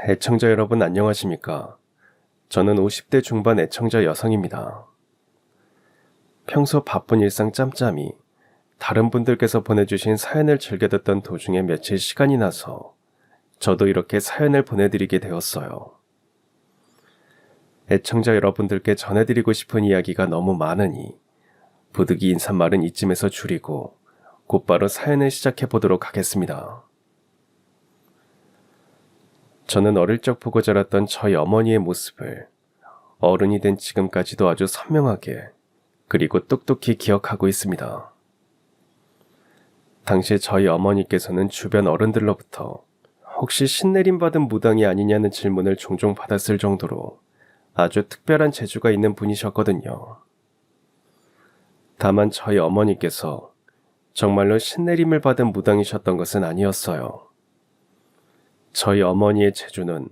애청자 여러분 안녕하십니까? 저는 50대 중반 애청자 여성입니다. 평소 바쁜 일상 짬짬이 다른 분들께서 보내주신 사연을 즐겨 듣던 도중에 며칠 시간이 나서 저도 이렇게 사연을 보내드리게 되었어요. 애청자 여러분들께 전해드리고 싶은 이야기가 너무 많으니 부득이 인사말은 이쯤에서 줄이고 곧바로 사연을 시작해 보도록 하겠습니다. 저는 어릴 적 보고 자랐던 저희 어머니의 모습을 어른이 된 지금까지도 아주 선명하게 그리고 똑똑히 기억하고 있습니다. 당시에 저희 어머니께서는 주변 어른들로부터 혹시 신내림 받은 무당이 아니냐는 질문을 종종 받았을 정도로 아주 특별한 재주가 있는 분이셨거든요. 다만 저희 어머니께서 정말로 신내림을 받은 무당이셨던 것은 아니었어요. 저희 어머니의 재주는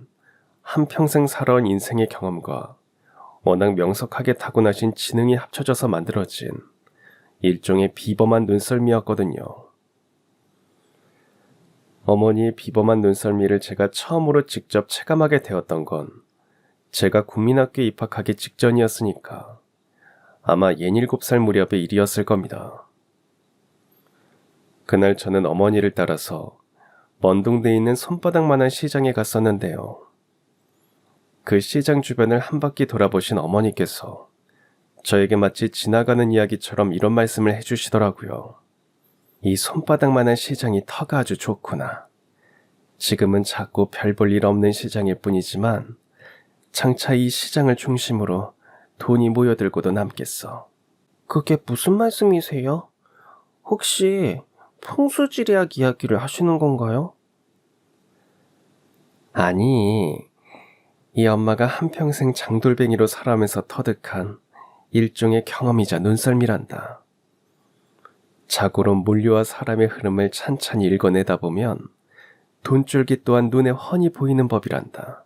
한평생 살아온 인생의 경험과 워낙 명석하게 타고나신 지능이 합쳐져서 만들어진 일종의 비범한 눈썰미였거든요. 어머니의 비범한 눈썰미를 제가 처음으로 직접 체감하게 되었던 건 제가 국민학교에 입학하기 직전이었으니까 아마 67살 무렵의 일이었을 겁니다. 그날 저는 어머니를 따라서 먼 동네에 있는 손바닥만한 시장에 갔었는데요. 그 시장 주변을 한 바퀴 돌아보신 어머니께서 저에게 마치 지나가는 이야기처럼 이런 말씀을 해주시더라고요. 이 손바닥만한 시장이 터가 아주 좋구나. 지금은 작고 별 볼 일 없는 시장일 뿐이지만 장차 이 시장을 중심으로 돈이 모여들고도 남겠어. 그게 무슨 말씀이세요? 혹시 풍수지리학 이야기를 하시는 건가요? 아니, 이 엄마가 한평생 장돌뱅이로 살아가면서 터득한 일종의 경험이자 눈썰미란다. 자고로 물류와 사람의 흐름을 찬찬히 읽어내다 보면 돈줄기 또한 눈에 훤히 보이는 법이란다.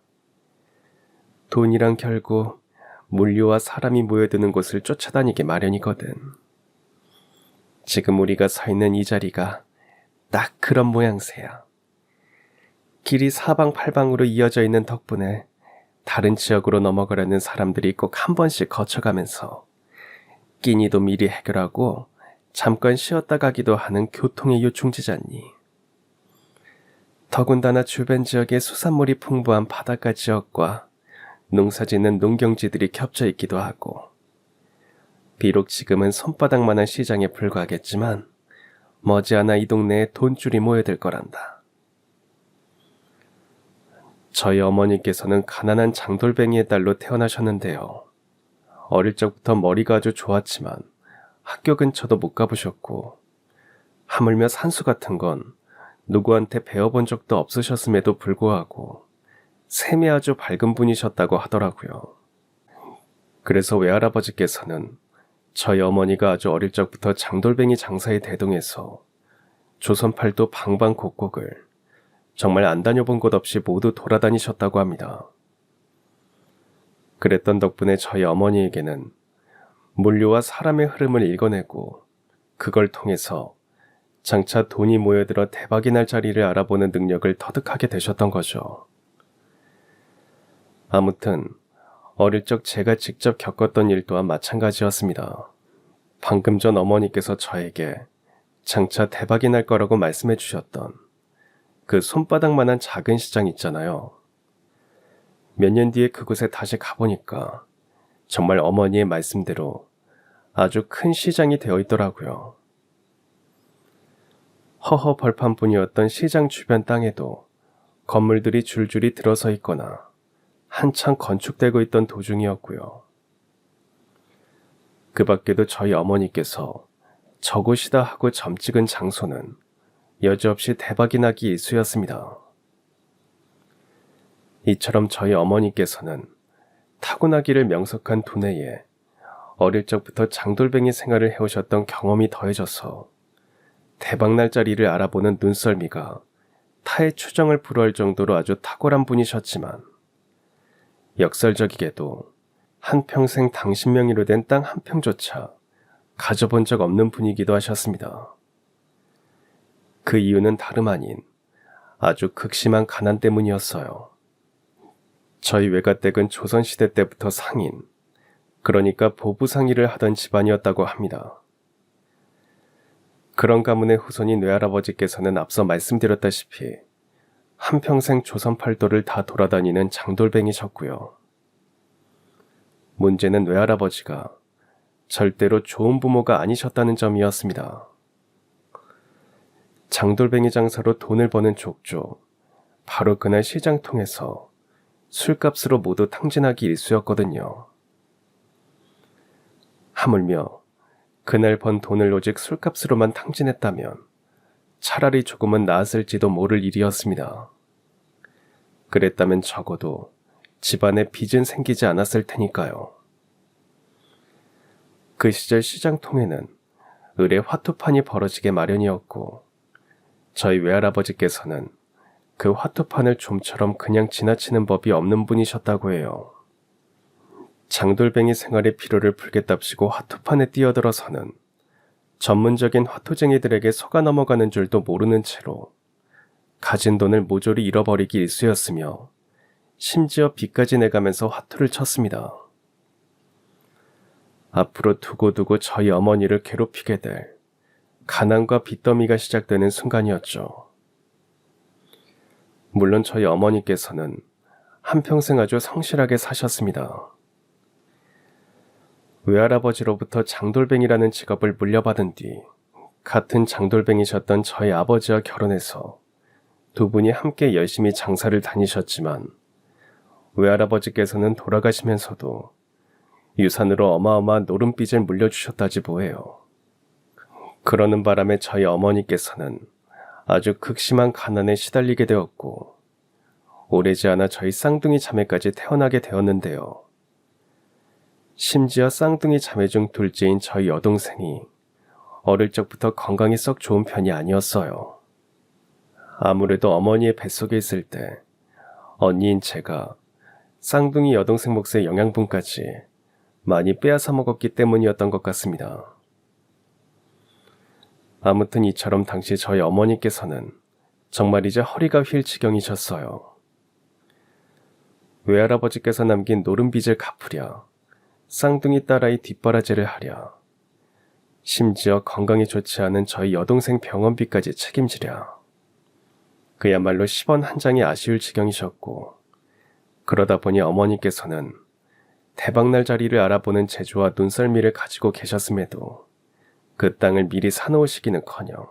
돈이란 결국 물류와 사람이 모여드는 곳을 쫓아다니게 마련이거든. 지금 우리가 서 있는 이 자리가 딱 그런 모양새야. 길이 사방팔방으로 이어져 있는 덕분에 다른 지역으로 넘어가려는 사람들이 꼭 한 번씩 거쳐가면서 끼니도 미리 해결하고 잠깐 쉬었다 가기도 하는 교통의 요충지잖니. 더군다나 주변 지역에 수산물이 풍부한 바닷가 지역과 농사짓는 농경지들이 겹쳐 있기도 하고, 비록 지금은 손바닥만한 시장에 불과하겠지만 머지않아 이 동네에 돈줄이 모여들 거란다. 저희 어머니께서는 가난한 장돌뱅이의 딸로 태어나셨는데요. 어릴 적부터 머리가 아주 좋았지만 학교 근처도 못 가보셨고, 하물며 산수 같은 건 누구한테 배워본 적도 없으셨음에도 불구하고 셈이 아주 밝은 분이셨다고 하더라고요. 그래서 외할아버지께서는 저희 어머니가 아주 어릴 적부터 장돌뱅이 장사에 대동해서 조선팔도 방방곡곡을 정말 안 다녀본 곳 없이 모두 돌아다니셨다고 합니다. 그랬던 덕분에 저희 어머니에게는 물류와 사람의 흐름을 읽어내고 그걸 통해서 장차 돈이 모여들어 대박이 날 자리를 알아보는 능력을 터득하게 되셨던 거죠. 아무튼 어릴 적 제가 직접 겪었던 일 또한 마찬가지였습니다. 방금 전 어머니께서 저에게 장차 대박이 날 거라고 말씀해 주셨던 그 손바닥만한 작은 시장 있잖아요. 몇 년 뒤에 그곳에 다시 가보니까 정말 어머니의 말씀대로 아주 큰 시장이 되어 있더라고요. 허허벌판뿐이었던 시장 주변 땅에도 건물들이 줄줄이 들어서 있거나 한창 건축되고 있던 도중이었고요. 그 밖에도 저희 어머니께서 저곳이다 하고 점찍은 장소는 여지없이 대박이 나기 일쑤였습니다. 이처럼 저희 어머니께서는 타고나기를 명석한 두뇌에 어릴 적부터 장돌뱅이 생활을 해오셨던 경험이 더해져서 대박날 자리를 알아보는 눈썰미가 타의 추정을 불허할 정도로 아주 탁월한 분이셨지만, 역설적이게도 한평생 당신 명의로 된 땅 한 평조차 가져본 적 없는 분이기도 하셨습니다. 그 이유는 다름 아닌 아주 극심한 가난 때문이었어요. 저희 외가댁은 조선시대 때부터 상인, 그러니까 보부상의를 하던 집안이었다고 합니다. 그런 가문의 후손인 외할아버지께서는 앞서 말씀드렸다시피 한평생 조선 팔도를 다 돌아다니는 장돌뱅이셨고요. 문제는 외할아버지가 절대로 좋은 부모가 아니셨다는 점이었습니다. 장돌뱅이 장사로 돈을 버는 족족, 바로 그날 시장 통해서 술값으로 모두 탕진하기 일쑤였거든요. 하물며 그날 번 돈을 오직 술값으로만 탕진했다면 차라리 조금은 나았을지도 모를 일이었습니다. 그랬다면 적어도 집안에 빚은 생기지 않았을 테니까요. 그 시절 시장통에는 을의 화투판이 벌어지게 마련이었고 저희 외할아버지께서는 그 화투판을 좀처럼 그냥 지나치는 법이 없는 분이셨다고 해요. 장돌뱅이 생활의 피로를 풀겠답시고 화투판에 뛰어들어서는 전문적인 화투쟁이들에게 속아 넘어가는 줄도 모르는 채로 가진 돈을 모조리 잃어버리기 일쑤였으며 심지어 빚까지 내가면서 화투를 쳤습니다. 앞으로 두고두고 저희 어머니를 괴롭히게 될 가난과 빚더미가 시작되는 순간이었죠. 물론 저희 어머니께서는 한평생 아주 성실하게 사셨습니다. 외할아버지로부터 장돌뱅이라는 직업을 물려받은 뒤 같은 장돌뱅이셨던 저희 아버지와 결혼해서 두 분이 함께 열심히 장사를 다니셨지만 외할아버지께서는 돌아가시면서도 유산으로 어마어마한 노름빚을 물려주셨다지 뭐예요. 그러는 바람에 저희 어머니께서는 아주 극심한 가난에 시달리게 되었고 오래지 않아 저희 쌍둥이 자매까지 태어나게 되었는데요. 심지어 쌍둥이 자매 중 둘째인 저희 여동생이 어릴 적부터 건강이 썩 좋은 편이 아니었어요. 아무래도 어머니의 뱃속에 있을 때 언니인 제가 쌍둥이 여동생 몫의 영양분까지 많이 빼앗아 먹었기 때문이었던 것 같습니다. 아무튼 이처럼 당시 저희 어머니께서는 정말 이제 허리가 휠 지경이셨어요. 외할아버지께서 남긴 노름빚을 갚으랴, 쌍둥이 딸아이 뒷바라지를 하랴, 심지어 건강이 좋지 않은 저희 여동생 병원비까지 책임지랴. 그야말로 10원 한 장이 아쉬울 지경이셨고 그러다 보니 어머니께서는 대박날 자리를 알아보는 재주와 눈썰미를 가지고 계셨음에도 그 땅을 미리 사놓으시기는커녕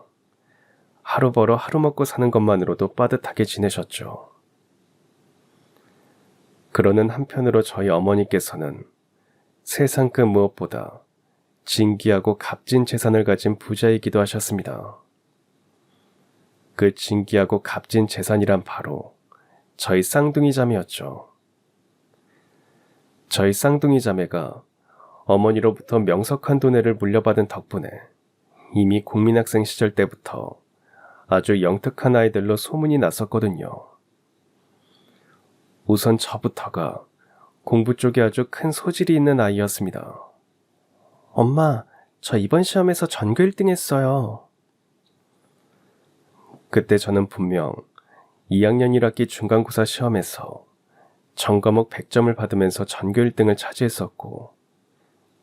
하루 벌어 하루 먹고 사는 것만으로도 빠듯하게 지내셨죠. 그러는 한편으로 저희 어머니께서는 세상 그 무엇보다 진귀하고 값진 재산을 가진 부자이기도 하셨습니다. 그 진귀하고 값진 재산이란 바로 저희 쌍둥이 자매였죠. 저희 쌍둥이 자매가 어머니로부터 명석한 돈을 물려받은 덕분에 이미 국민학생 시절 때부터 아주 영특한 아이들로 소문이 났었거든요. 우선 저부터가 공부 쪽에 아주 큰 소질이 있는 아이였습니다. 엄마, 저 이번 시험에서 전교 1등 했어요. 그때 저는 분명 2학년 1학기 중간고사 시험에서 전과목 100점을 받으면서 전교 1등을 차지했었고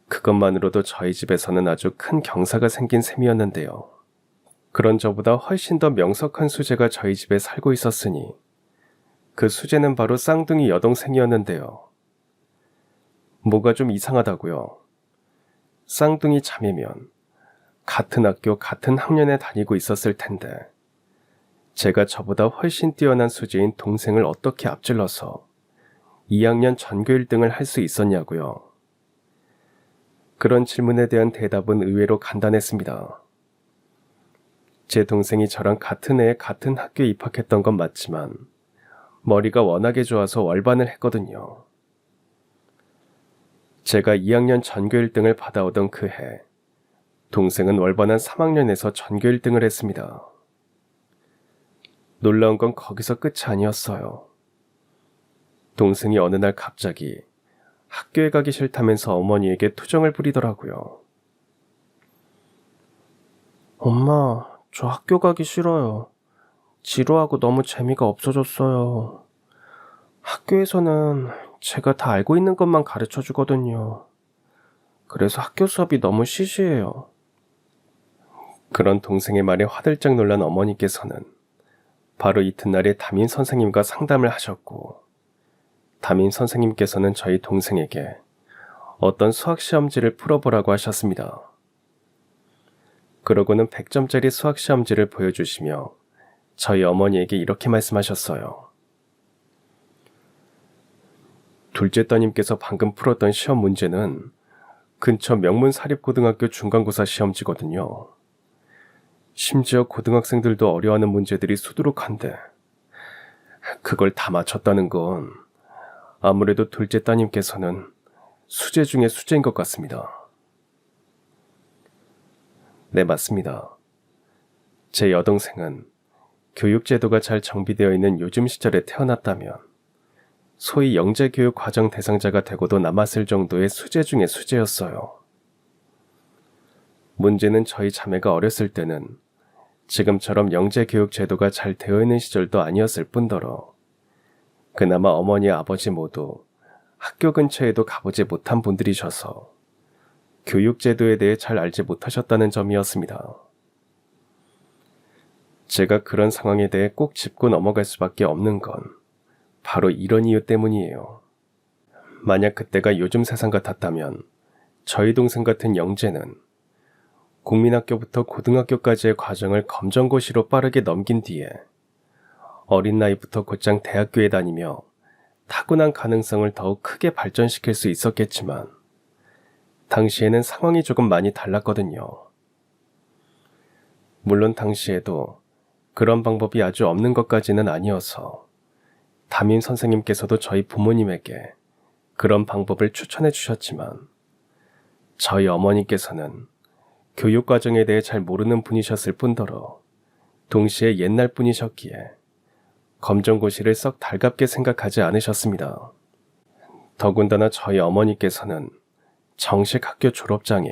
그것만으로도 저희 집에서는 아주 큰 경사가 생긴 셈이었는데요. 그런 저보다 훨씬 더 명석한 수재가 저희 집에 살고 있었으니 그 수재는 바로 쌍둥이 여동생이었는데요. 뭐가 좀 이상하다고요. 쌍둥이 자매면 같은 학교 같은 학년에 다니고 있었을 텐데 제가 저보다 훨씬 뛰어난 수재인 동생을 어떻게 앞질러서 2학년 전교 1등을 할 수 있었냐고요. 그런 질문에 대한 대답은 의외로 간단했습니다. 제 동생이 저랑 같은 해에 같은 학교에 입학했던 건 맞지만 머리가 워낙에 좋아서 월반을 했거든요. 제가 2학년 전교 1등을 받아오던 그 해, 동생은 월반한 3학년에서 전교 1등을 했습니다. 놀라운 건 거기서 끝이 아니었어요. 동생이 어느 날 갑자기 학교에 가기 싫다면서 어머니에게 투정을 부리더라고요. 엄마, 저 학교 가기 싫어요. 지루하고 너무 재미가 없어졌어요. 학교에서는 제가 다 알고 있는 것만 가르쳐 주거든요. 그래서 학교 수업이 너무 시시해요. 그런 동생의 말에 화들짝 놀란 어머니께서는 바로 이튿날에 담임 선생님과 상담을 하셨고, 담임 선생님께서는 저희 동생에게 어떤 수학 시험지를 풀어보라고 하셨습니다. 그러고는 100점짜리 수학 시험지를 보여주시며 저희 어머니에게 이렇게 말씀하셨어요. 둘째 따님께서 방금 풀었던 시험 문제는 근처 명문사립고등학교 중간고사 시험지거든요. 심지어 고등학생들도 어려워하는 문제들이 수두룩한데 그걸 다 맞췄다는 건 아무래도 둘째 따님께서는 수재 중에 수재인 것 같습니다. 네, 맞습니다. 제 여동생은 교육제도가 잘 정비되어 있는 요즘 시절에 태어났다면 소위 영재교육 과정 대상자가 되고도 남았을 정도의 수재 중에 수재였어요. 문제는 저희 자매가 어렸을 때는 지금처럼 영재교육 제도가 잘 되어 있는 시절도 아니었을 뿐더러 그나마 어머니 아버지 모두 학교 근처에도 가보지 못한 분들이셔서 교육제도에 대해 잘 알지 못하셨다는 점이었습니다. 제가 그런 상황에 대해 꼭 짚고 넘어갈 수밖에 없는 건 바로 이런 이유 때문이에요. 만약 그때가 요즘 세상 같았다면 저희 동생 같은 영재는 국민학교부터 고등학교까지의 과정을 검정고시로 빠르게 넘긴 뒤에 어린 나이부터 곧장 대학교에 다니며 타고난 가능성을 더욱 크게 발전시킬 수 있었겠지만 당시에는 상황이 조금 많이 달랐거든요. 물론 당시에도 그런 방법이 아주 없는 것까지는 아니어서 담임 선생님께서도 저희 부모님에게 그런 방법을 추천해 주셨지만 저희 어머니께서는 교육 과정에 대해 잘 모르는 분이셨을 뿐더러 동시에 옛날 분이셨기에 검정고시를 썩 달갑게 생각하지 않으셨습니다. 더군다나 저희 어머니께서는 정식 학교 졸업장에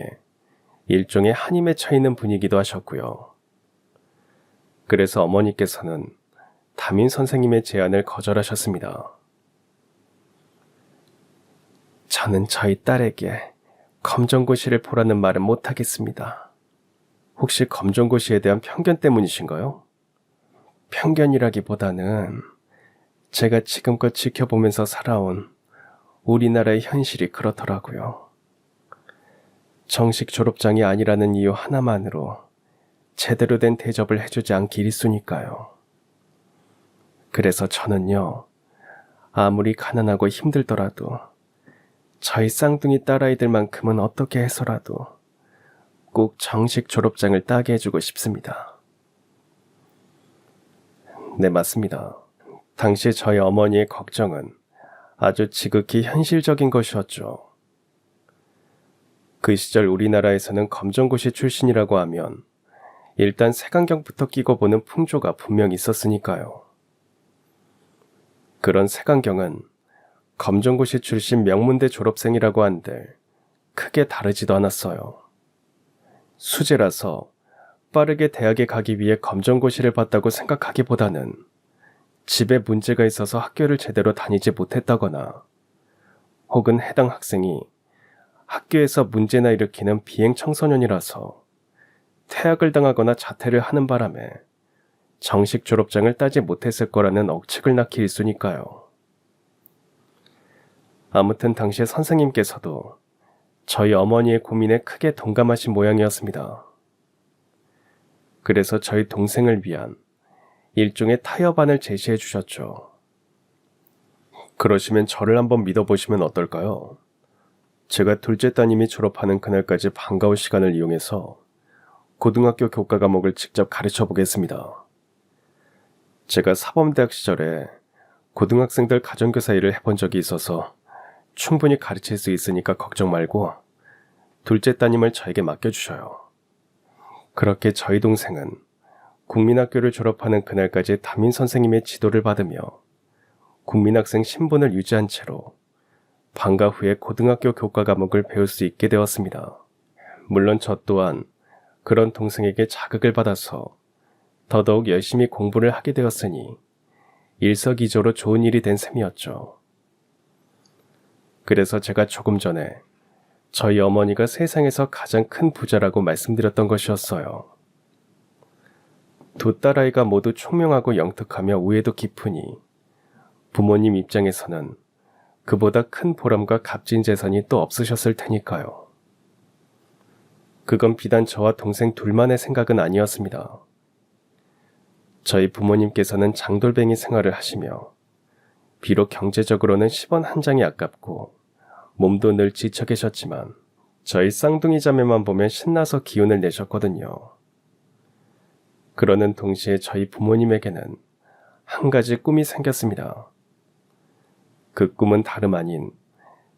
일종의 한이 맺혀 있는 분이기도 하셨고요. 그래서 어머니께서는 담임 선생님의 제안을 거절하셨습니다. 저는 저희 딸에게 검정고시를 보라는 말은 못하겠습니다. 혹시 검정고시에 대한 편견 때문이신가요? 편견이라기보다는 제가 지금껏 지켜보면서 살아온 우리나라의 현실이 그렇더라고요. 정식 졸업장이 아니라는 이유 하나만으로 제대로 된 대접을 해주지 않기 일쑤니까요. 그래서 저는요, 아무리 가난하고 힘들더라도 저희 쌍둥이 딸아이들만큼은 어떻게 해서라도 꼭 정식 졸업장을 따게 해주고 싶습니다. 네, 맞습니다. 당시 저희 어머니의 걱정은 아주 지극히 현실적인 것이었죠. 그 시절 우리나라에서는 검정고시 출신이라고 하면 일단 색안경부터 끼고 보는 풍조가 분명 있었으니까요. 그런 색안경은 검정고시 출신 명문대 졸업생이라고 한들 크게 다르지도 않았어요. 수재라서 빠르게 대학에 가기 위해 검정고시를 봤다고 생각하기보다는 집에 문제가 있어서 학교를 제대로 다니지 못했다거나 혹은 해당 학생이 학교에서 문제나 일으키는 비행 청소년이라서 퇴학을 당하거나 자퇴를 하는 바람에 정식 졸업장을 따지 못했을 거라는 억측을 낳기 일쑤니까요. 아무튼 당시에 선생님께서도 저희 어머니의 고민에 크게 동감하신 모양이었습니다. 그래서 저희 동생을 위한 일종의 타협안을 제시해 주셨죠. 그러시면 저를 한번 믿어보시면 어떨까요? 제가 둘째 따님이 졸업하는 그날까지 방과후 시간을 이용해서 고등학교 교과 과목을 직접 가르쳐 보겠습니다. 제가 사범대학 시절에 고등학생들 가정교사 일을 해본 적이 있어서 충분히 가르칠 수 있으니까 걱정 말고 둘째 따님을 저에게 맡겨주셔요. 그렇게 저희 동생은 국민학교를 졸업하는 그날까지 담임 선생님의 지도를 받으며 국민학생 신분을 유지한 채로 방과 후에 고등학교 교과 과목을 배울 수 있게 되었습니다. 물론 저 또한 그런 동생에게 자극을 받아서 더더욱 열심히 공부를 하게 되었으니 일석이조로 좋은 일이 된 셈이었죠. 그래서 제가 조금 전에 저희 어머니가 세상에서 가장 큰 부자라고 말씀드렸던 것이었어요. 두 딸아이가 모두 총명하고 영특하며 우애도 깊으니 부모님 입장에서는 그보다 큰 보람과 값진 재산이 또 없으셨을 테니까요. 그건 비단 저와 동생 둘만의 생각은 아니었습니다. 저희 부모님께서는 장돌뱅이 생활을 하시며 비록 경제적으로는 10원 한 장이 아깝고 몸도 늘 지쳐 계셨지만 저희 쌍둥이 자매만 보면 신나서 기운을 내셨거든요. 그러는 동시에 저희 부모님에게는 한 가지 꿈이 생겼습니다. 그 꿈은 다름 아닌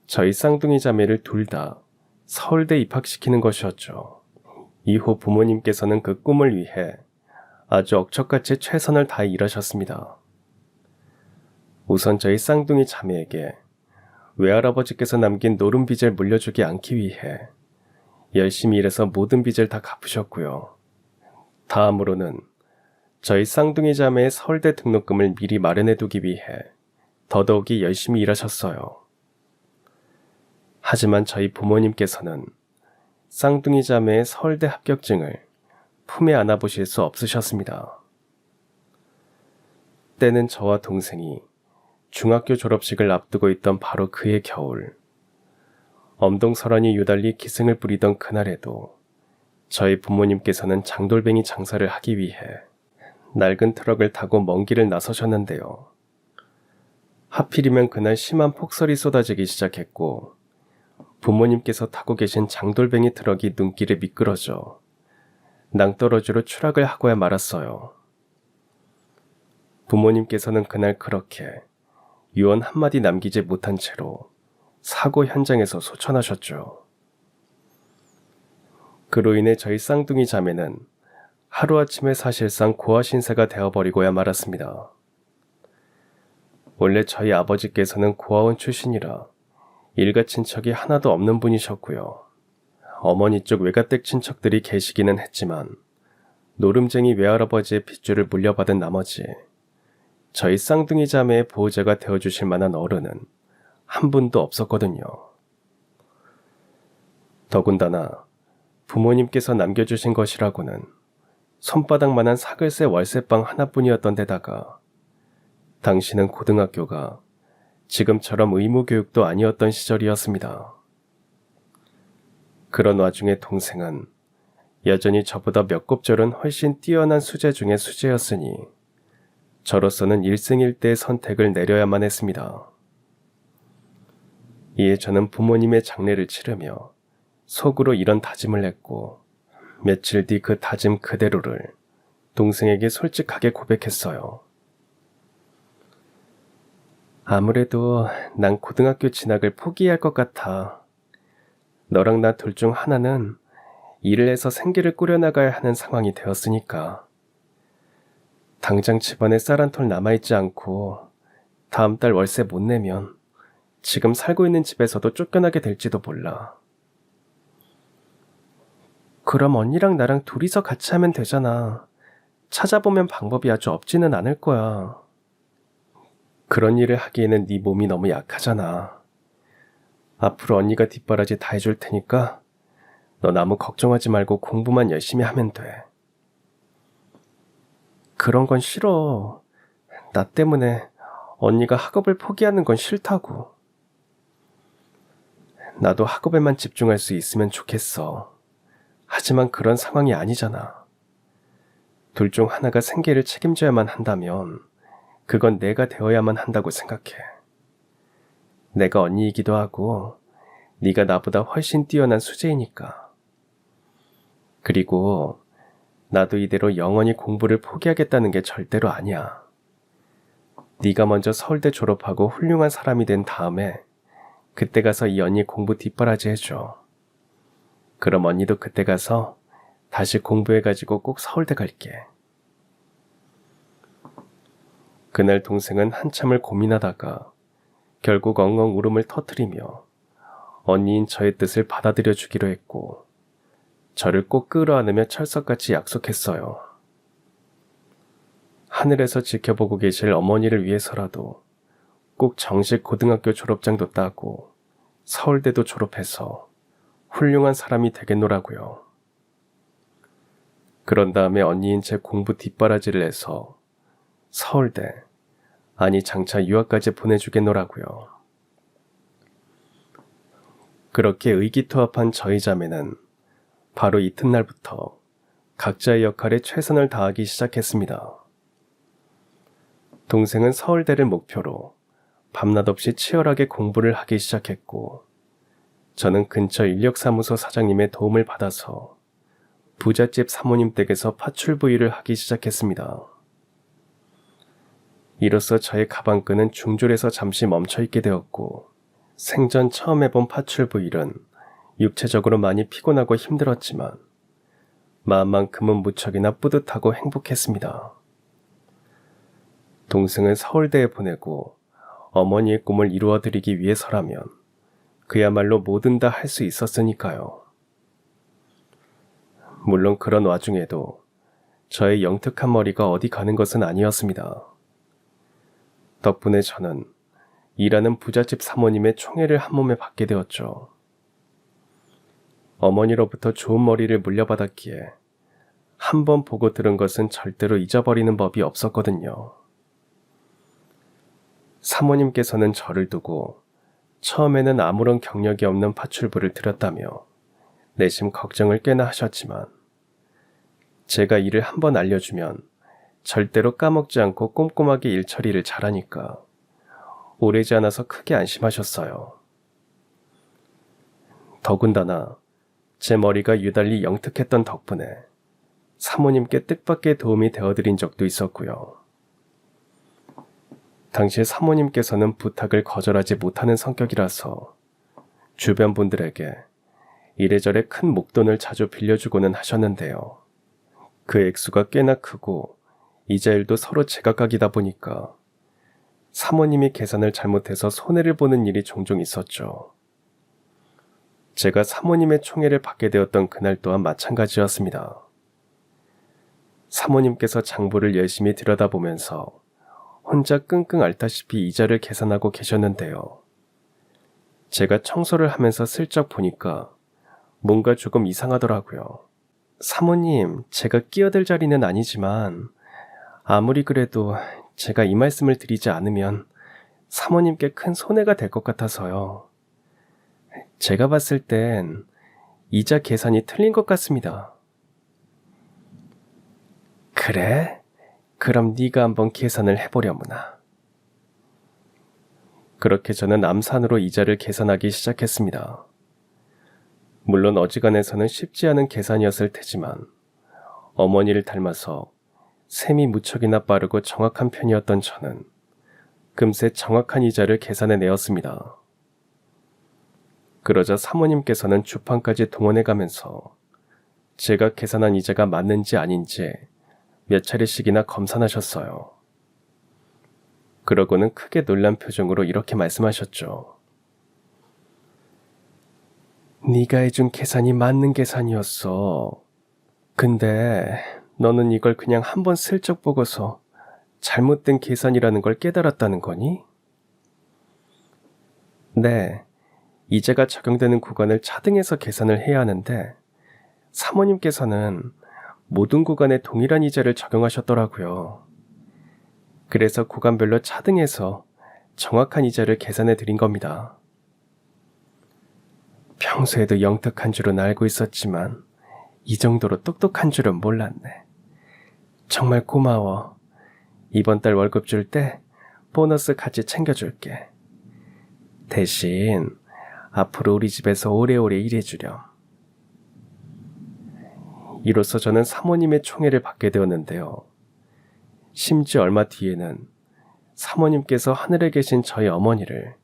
저희 쌍둥이 자매를 둘 다 서울대 입학시키는 것이었죠. 이후 부모님께서는 그 꿈을 위해 아주 억척같이 최선을 다해 일하셨습니다. 우선 저희 쌍둥이 자매에게 외할아버지께서 남긴 노름 빚을 물려주지 않기 위해 열심히 일해서 모든 빚을 다 갚으셨고요. 다음으로는 저희 쌍둥이 자매의 서울대 등록금을 미리 마련해두기 위해 더더욱이 열심히 일하셨어요. 하지만 저희 부모님께서는 쌍둥이 자매의 서울대 합격증을 품에 안아보실 수 없으셨습니다. 때는 저와 동생이 중학교 졸업식을 앞두고 있던 바로 그해 겨울, 엄동설한이 유달리 기승을 부리던 그날에도 저희 부모님께서는 장돌뱅이 장사를 하기 위해 낡은 트럭을 타고 먼 길을 나서셨는데요. 하필이면 그날 심한 폭설이 쏟아지기 시작했고 부모님께서 타고 계신 장돌뱅이 트럭이 눈길에 미끄러져 낭떠러지로 추락을 하고야 말았어요. 부모님께서는 그날 그렇게 유언 한마디 남기지 못한 채로 사고 현장에서 소천하셨죠. 그로 인해 저희 쌍둥이 자매는 하루아침에 사실상 고아 신세가 되어버리고야 말았습니다. 원래 저희 아버지께서는 고아원 출신이라 일가 친척이 하나도 없는 분이셨고요. 어머니 쪽 외가댁 친척들이 계시기는 했지만 노름쟁이 외할아버지의 핏줄을 물려받은 나머지 저희 쌍둥이 자매의 보호자가 되어주실 만한 어른은 한 분도 없었거든요. 더군다나 부모님께서 남겨주신 것이라고는 손바닥만한 사글세 월세방 하나뿐이었던 데다가 당시는 고등학교가 지금처럼 의무교육도 아니었던 시절이었습니다. 그런 와중에 동생은 여전히 저보다 몇 곱절은 훨씬 뛰어난 수재 중의 수재였으니 저로서는 일생일대의 선택을 내려야만 했습니다. 이에 저는 부모님의 장례를 치르며 속으로 이런 다짐을 했고 며칠 뒤 그 다짐 그대로를 동생에게 솔직하게 고백했어요. 아무래도 난 고등학교 진학을 포기할 것 같아. 너랑 나 둘 중 하나는 일을 해서 생계를 꾸려나가야 하는 상황이 되었으니까. 당장 집안에 쌀 한 톨 남아있지 않고 다음 달 월세 못 내면 지금 살고 있는 집에서도 쫓겨나게 될지도 몰라. 그럼 언니랑 나랑 둘이서 같이 하면 되잖아. 찾아보면 방법이 아주 없지는 않을 거야. 그런 일을 하기에는 네 몸이 너무 약하잖아. 앞으로 언니가 뒷바라지 다 해줄 테니까 넌 아무 걱정하지 말고 공부만 열심히 하면 돼. 그런 건 싫어. 나 때문에 언니가 학업을 포기하는 건 싫다고. 나도 학업에만 집중할 수 있으면 좋겠어. 하지만 그런 상황이 아니잖아. 둘 중 하나가 생계를 책임져야만 한다면 그건 내가 되어야만 한다고 생각해. 내가 언니이기도 하고 네가 나보다 훨씬 뛰어난 수재이니까. 그리고 나도 이대로 영원히 공부를 포기하겠다는 게 절대로 아니야. 네가 먼저 서울대 졸업하고 훌륭한 사람이 된 다음에 그때 가서 이 언니 공부 뒷바라지 해줘. 그럼 언니도 그때 가서 다시 공부해가지고 꼭 서울대 갈게. 그날 동생은 한참을 고민하다가 결국 엉엉 울음을 터뜨리며 언니인 저의 뜻을 받아들여 주기로 했고 저를 꼭 끌어안으며 철석같이 약속했어요. 하늘에서 지켜보고 계실 어머니를 위해서라도 꼭 정식 고등학교 졸업장도 따고 서울대도 졸업해서 훌륭한 사람이 되겠노라고요. 그런 다음에 언니인 제 공부 뒷바라지를 해서 서울대, 아니 장차 유학까지 보내주겠노라고요. 그렇게 의기투합한 저희 자매는 바로 이튿날부터 각자의 역할에 최선을 다하기 시작했습니다. 동생은 서울대를 목표로 밤낮 없이 치열하게 공부를 하기 시작했고, 저는 근처 인력사무소 사장님의 도움을 받아서 부잣집 사모님 댁에서 파출부일을 하기 시작했습니다. 이로써 저의 가방끈은 중졸에서 잠시 멈춰있게 되었고, 생전 처음 해본 파출부일은 육체적으로 많이 피곤하고 힘들었지만 마음만큼은 무척이나 뿌듯하고 행복했습니다. 동생을 서울대에 보내고 어머니의 꿈을 이루어드리기 위해서라면 그야말로 뭐든 다 할 수 있었으니까요. 물론 그런 와중에도 저의 영특한 머리가 어디 가는 것은 아니었습니다. 덕분에 저는 일하는 부잣집 사모님의 총애를 한 몸에 받게 되었죠. 어머니로부터 좋은 머리를 물려받았기에 한 번 보고 들은 것은 절대로 잊어버리는 법이 없었거든요. 사모님께서는 저를 두고 처음에는 아무런 경력이 없는 파출부를 들였다며 내심 걱정을 꽤나 하셨지만, 제가 일을 한번 알려주면 절대로 까먹지 않고 꼼꼼하게 일 처리를 잘하니까 오래지 않아서 크게 안심하셨어요. 더군다나 제 머리가 유달리 영특했던 덕분에 사모님께 뜻밖의 도움이 되어드린 적도 있었고요. 당시 사모님께서는 부탁을 거절하지 못하는 성격이라서 주변 분들에게 이래저래 큰 목돈을 자주 빌려주고는 하셨는데요. 그 액수가 꽤나 크고 이자율도 서로 제각각이다 보니까 사모님이 계산을 잘못해서 손해를 보는 일이 종종 있었죠. 제가 사모님의 총애를 받게 되었던 그날 또한 마찬가지였습니다. 사모님께서 장부를 열심히 들여다보면서 혼자 끙끙 앓다시피 이자를 계산하고 계셨는데요. 제가 청소를 하면서 슬쩍 보니까 뭔가 조금 이상하더라고요. 사모님, 제가 끼어들 자리는 아니지만 아무리 그래도 제가 이 말씀을 드리지 않으면 사모님께 큰 손해가 될 것 같아서요. 제가 봤을 땐 이자 계산이 틀린 것 같습니다. 그래? 그럼 네가 한번 계산을 해보려무나. 그렇게 저는 암산으로 이자를 계산하기 시작했습니다. 물론 어지간해서는 쉽지 않은 계산이었을 테지만 어머니를 닮아서 셈이 무척이나 빠르고 정확한 편이었던 저는 금세 정확한 이자를 계산해 내었습니다. 그러자 사모님께서는 주판까지 동원해가면서 제가 계산한 이자가 맞는지 아닌지 몇 차례씩이나 검산하셨어요. 그러고는 크게 놀란 표정으로 이렇게 말씀하셨죠. 네가 해준 계산이 맞는 계산이었어. 근데 너는 이걸 그냥 한번 슬쩍 보고서 잘못된 계산이라는 걸 깨달았다는 거니? 네, 이자가 적용되는 구간을 차등해서 계산을 해야 하는데 사모님께서는 모든 구간에 동일한 이자를 적용하셨더라고요. 그래서 구간별로 차등해서 정확한 이자를 계산해 드린 겁니다. 평소에도 영특한 줄은 알고 있었지만 이 정도로 똑똑한 줄은 몰랐네. 정말 고마워. 이번 달 월급 줄 때 보너스 같이 챙겨줄게. 대신 앞으로 우리 집에서 오래오래 일해주렴. 이로써 저는 사모님의 총애를 받게 되었는데요. 심지어 얼마 뒤에는 사모님께서 하늘에 계신 저희 어머니를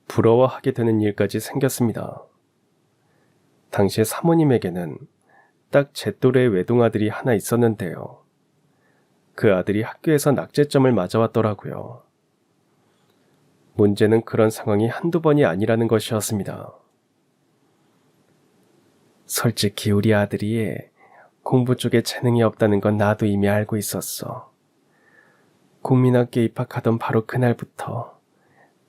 부러워하게 되는 일까지 생겼습니다. 당시에 사모님에게는 딱 제 또래의 외동아들이 하나 있었는데요. 그 아들이 학교에서 낙제점을 맞아왔더라고요. 문제는 그런 상황이 한두 번이 아니라는 것이었습니다. 솔직히 우리 아들이 공부 쪽에 재능이 없다는 건 나도 이미 알고 있었어. 국민학교에 입학하던 바로 그날부터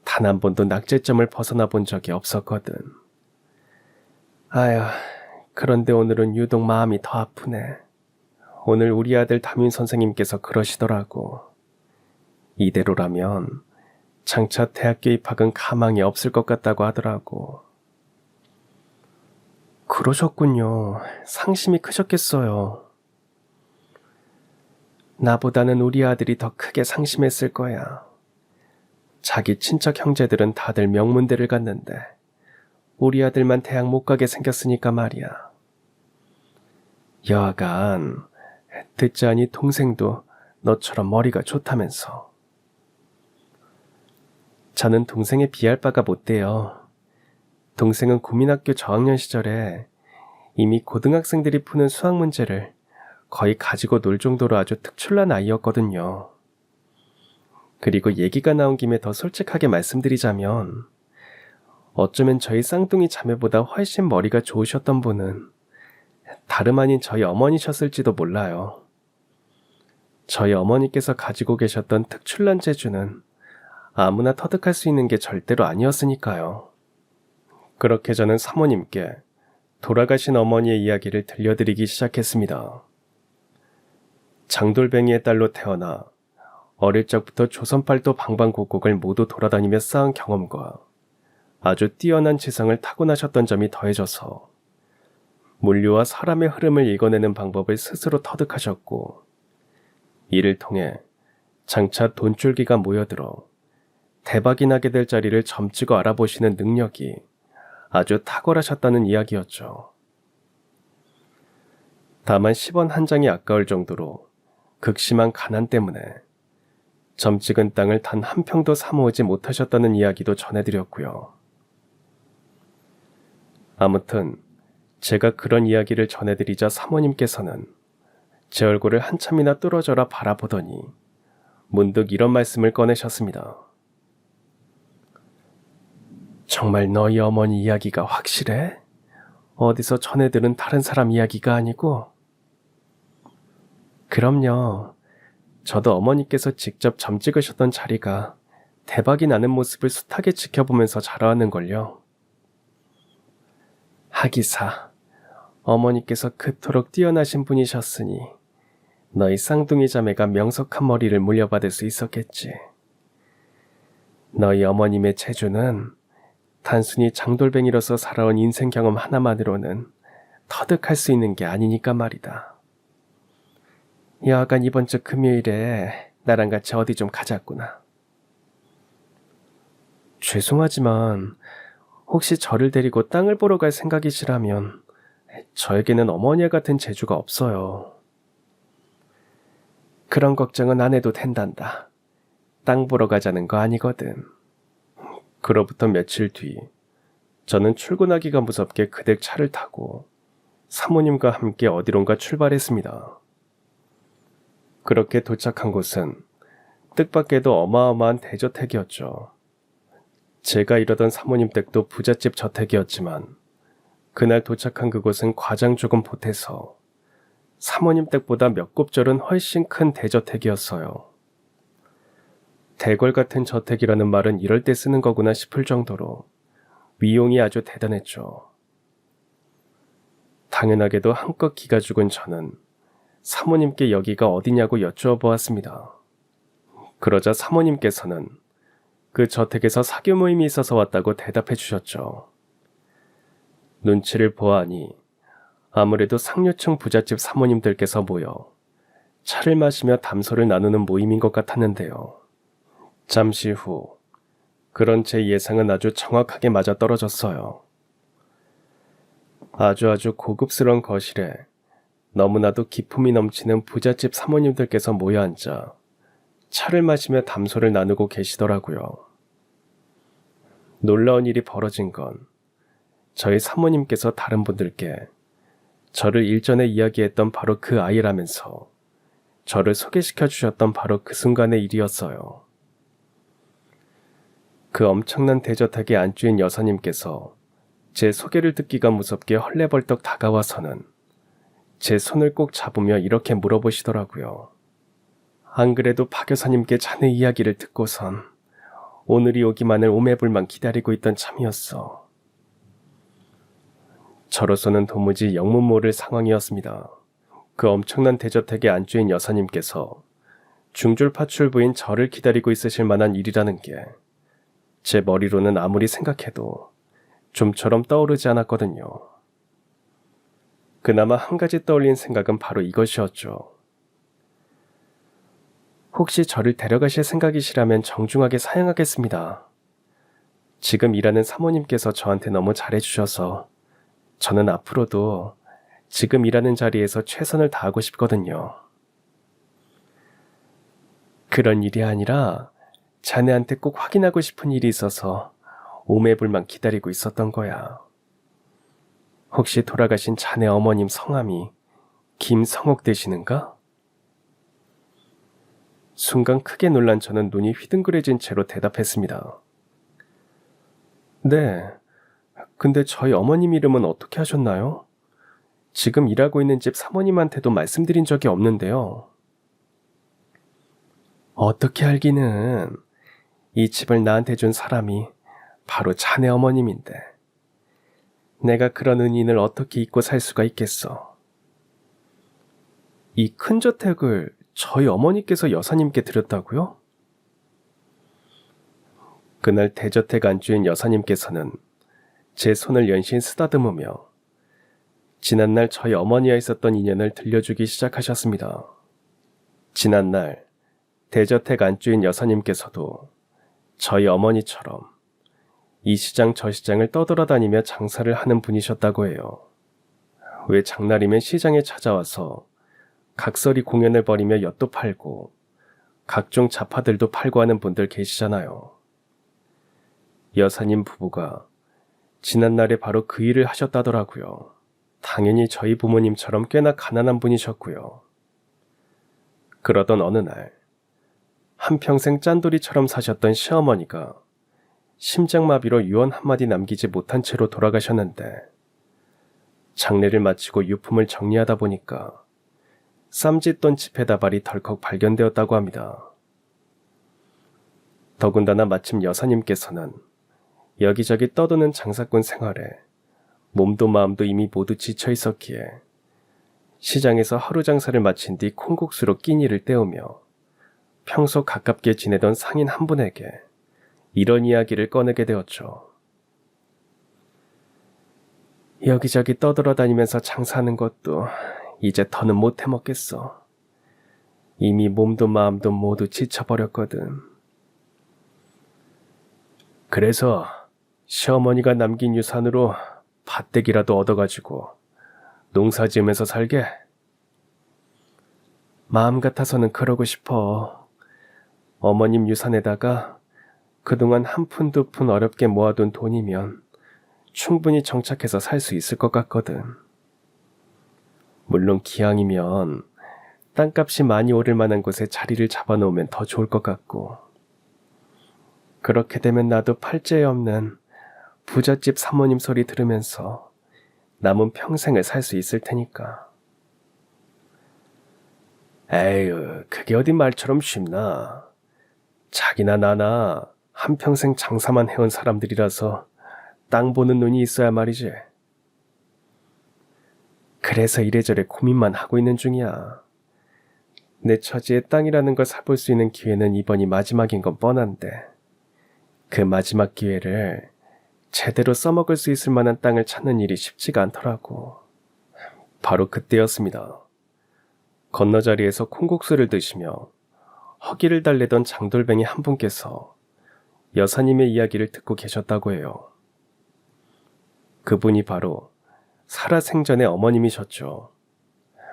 단 한 번도 낙제점을 벗어나 본 적이 없었거든. 아휴, 그런데 오늘은 유독 마음이 더 아프네. 오늘 우리 아들 담임 선생님께서 그러시더라고. 이대로라면 장차 대학교 입학은 가망이 없을 것 같다고 하더라고. 그러셨군요. 상심이 크셨겠어요. 나보다는 우리 아들이 더 크게 상심했을 거야. 자기 친척 형제들은 다들 명문대를 갔는데 우리 아들만 대학 못 가게 생겼으니까 말이야. 여하간 듣자 하니 동생도 너처럼 머리가 좋다면서. 저는 동생에 비할 바가 못 돼요. 동생은 국민학교 저학년 시절에 이미 고등학생들이 푸는 수학 문제를 거의 가지고 놀 정도로 아주 특출난 아이였거든요. 그리고 얘기가 나온 김에 더 솔직하게 말씀드리자면 어쩌면 저희 쌍둥이 자매보다 훨씬 머리가 좋으셨던 분은 다름 아닌 저희 어머니셨을지도 몰라요. 저희 어머니께서 가지고 계셨던 특출난 재주는 아무나 터득할 수 있는 게 절대로 아니었으니까요. 그렇게 저는 사모님께 돌아가신 어머니의 이야기를 들려드리기 시작했습니다. 장돌뱅이의 딸로 태어나 어릴 적부터 조선팔도 방방곡곡을 모두 돌아다니며 쌓은 경험과 아주 뛰어난 지성을 타고나셨던 점이 더해져서 물류와 사람의 흐름을 읽어내는 방법을 스스로 터득하셨고, 이를 통해 장차 돈줄기가 모여들어 대박이 나게 될 자리를 점치고 알아보시는 능력이 아주 탁월하셨다는 이야기였죠. 다만 10원 한 장이 아까울 정도로 극심한 가난 때문에 점찍은 땅을 단 한 평도 사모으지 못하셨다는 이야기도 전해드렸고요. 아무튼 제가 그런 이야기를 전해드리자 사모님께서는 제 얼굴을 한참이나 뚫어져라 바라보더니 문득 이런 말씀을 꺼내셨습니다. 정말 너희 어머니 이야기가 확실해? 어디서 전해들은 다른 사람 이야기가 아니고? 그럼요. 저도 어머니께서 직접 점 찍으셨던 자리가 대박이 나는 모습을 숱하게 지켜보면서 자라왔는걸요. 하기사, 어머니께서 그토록 뛰어나신 분이셨으니 너희 쌍둥이 자매가 명석한 머리를 물려받을 수 있었겠지. 너희 어머님의 재주는 단순히 장돌뱅이로서 살아온 인생 경험 하나만으로는 터득할 수 있는 게 아니니까 말이다. 여하간 이번 주 금요일에 나랑 같이 어디 좀 가자꾸나. 죄송하지만 혹시 저를 데리고 땅을 보러 갈 생각이시라면 저에게는 어머니와 같은 재주가 없어요. 그런 걱정은 안 해도 된단다. 땅 보러 가자는 거 아니거든. 그로부터 며칠 뒤 저는 출근하기가 무섭게 그댁 차를 타고 사모님과 함께 어디론가 출발했습니다. 그렇게 도착한 곳은 뜻밖에도 어마어마한 대저택이었죠. 제가 일하던 사모님 댁도 부잣집 저택이었지만 그날 도착한 그곳은 과장 조금 보태서 사모님 댁보다 몇 곱절은 훨씬 큰 대저택이었어요. 대궐 같은 저택이라는 말은 이럴 때 쓰는 거구나 싶을 정도로 위용이 아주 대단했죠. 당연하게도 한껏 기가 죽은 저는 사모님께 여기가 어디냐고 여쭈어 보았습니다. 그러자 사모님께서는 그 저택에서 사교 모임이 있어서 왔다고 대답해 주셨죠. 눈치를 보아하니 아무래도 상류층 부잣집 사모님들께서 모여 차를 마시며 담소를 나누는 모임인 것 같았는데요. 잠시 후 그런 제 예상은 아주 정확하게 맞아떨어졌어요. 아주 고급스러운 거실에 너무나도 기품이 넘치는 부잣집 사모님들께서 모여 앉아 차를 마시며 담소를 나누고 계시더라고요. 놀라운 일이 벌어진 건 저희 사모님께서 다른 분들께 저를 일전에 이야기했던 바로 그 아이라면서 저를 소개시켜 주셨던 바로 그 순간의 일이었어요. 그 엄청난 대저택에 안주인 여사님께서 제 소개를 듣기가 무섭게 헐레벌떡 다가와서는 제 손을 꼭 잡으며 이렇게 물어보시더라고요. 안 그래도 박 여사님께 자네 이야기를 듣고선 오늘이 오기만을 오매불만 기다리고 있던 참이었어. 저로서는 도무지 영문 모를 상황이었습니다. 그 엄청난 대저택에 안주인 여사님께서 중졸파출부인 저를 기다리고 있으실 만한 일이라는 게 제 머리로는 아무리 생각해도 좀처럼 떠오르지 않았거든요. 그나마 한 가지 떠올린 생각은 바로 이것이었죠. 혹시 저를 데려가실 생각이시라면 정중하게 사양하겠습니다. 지금 일하는 사모님께서 저한테 너무 잘해주셔서 저는 앞으로도 지금 일하는 자리에서 최선을 다하고 싶거든요. 그런 일이 아니라 자네한테 꼭 확인하고 싶은 일이 있어서 오매불만 기다리고 있었던 거야. 혹시 돌아가신 자네 어머님 성함이 김성옥 되시는가? 순간 크게 놀란 저는 눈이 휘둥그레진 채로 대답했습니다. 네, 근데 저희 어머님 이름은 어떻게 하셨나요? 지금 일하고 있는 집 사모님한테도 말씀드린 적이 없는데요. 어떻게 알기는 이 집을 나한테 준 사람이 바로 자네 어머님인데 내가 그런 은인을 어떻게 잊고 살 수가 있겠어. 이 큰 저택을 저희 어머니께서 여사님께 드렸다고요? 그날 대저택 안주인 여사님께서는 제 손을 연신 쓰다듬으며 지난날 저희 어머니와 있었던 인연을 들려주기 시작하셨습니다. 지난날 대저택 안주인 여사님께서도 저희 어머니처럼 이 시장 저 시장을 떠돌아다니며 장사를 하는 분이셨다고 해요. 왜 장날이면 시장에 찾아와서 각설이 공연을 벌이며 엿도 팔고 각종 잡화들도 팔고 하는 분들 계시잖아요. 여사님 부부가 지난날에 바로 그 일을 하셨다더라고요. 당연히 저희 부모님처럼 꽤나 가난한 분이셨고요. 그러던 어느 날 한평생 짠돌이처럼 사셨던 시어머니가 심장마비로 유언 한마디 남기지 못한 채로 돌아가셨는데 장례를 마치고 유품을 정리하다 보니까 쌈짓돈 지폐다발이 덜컥 발견되었다고 합니다. 더군다나 마침 여사님께서는 여기저기 떠도는 장사꾼 생활에 몸도 마음도 이미 모두 지쳐 있었기에 시장에서 하루 장사를 마친 뒤 콩국수로 끼니를 때우며 평소 가깝게 지내던 상인 한 분에게 이런 이야기를 꺼내게 되었죠. 여기저기 떠돌아다니면서 장사하는 것도 이제 더는 못 해먹겠어. 이미 몸도 마음도 모두 지쳐버렸거든. 그래서 시어머니가 남긴 유산으로 밭대기라도 얻어가지고 농사 지으면서 살게? 마음 같아서는 그러고 싶어. 어머님 유산에다가 그동안 한 푼 두 푼 어렵게 모아둔 돈이면 충분히 정착해서 살 수 있을 것 같거든. 물론 기왕이면 땅값이 많이 오를 만한 곳에 자리를 잡아놓으면 더 좋을 것 같고, 그렇게 되면 나도 팔자에 없는 부잣집 사모님 소리 들으면서 남은 평생을 살 수 있을 테니까. 에휴, 그게 어디 말처럼 쉽나. 자기나 나나 한평생 장사만 해온 사람들이라서 땅 보는 눈이 있어야 말이지. 그래서 이래저래 고민만 하고 있는 중이야. 내 처지에 땅이라는 걸 사볼 수 있는 기회는 이번이 마지막인 건 뻔한데 그 마지막 기회를 제대로 써먹을 수 있을 만한 땅을 찾는 일이 쉽지가 않더라고. 바로 그때였습니다. 건너자리에서 콩국수를 드시며 허기를 달래던 장돌뱅이 한 분께서 여사님의 이야기를 듣고 계셨다고 해요. 그분이 바로 살아생전의 어머님이셨죠.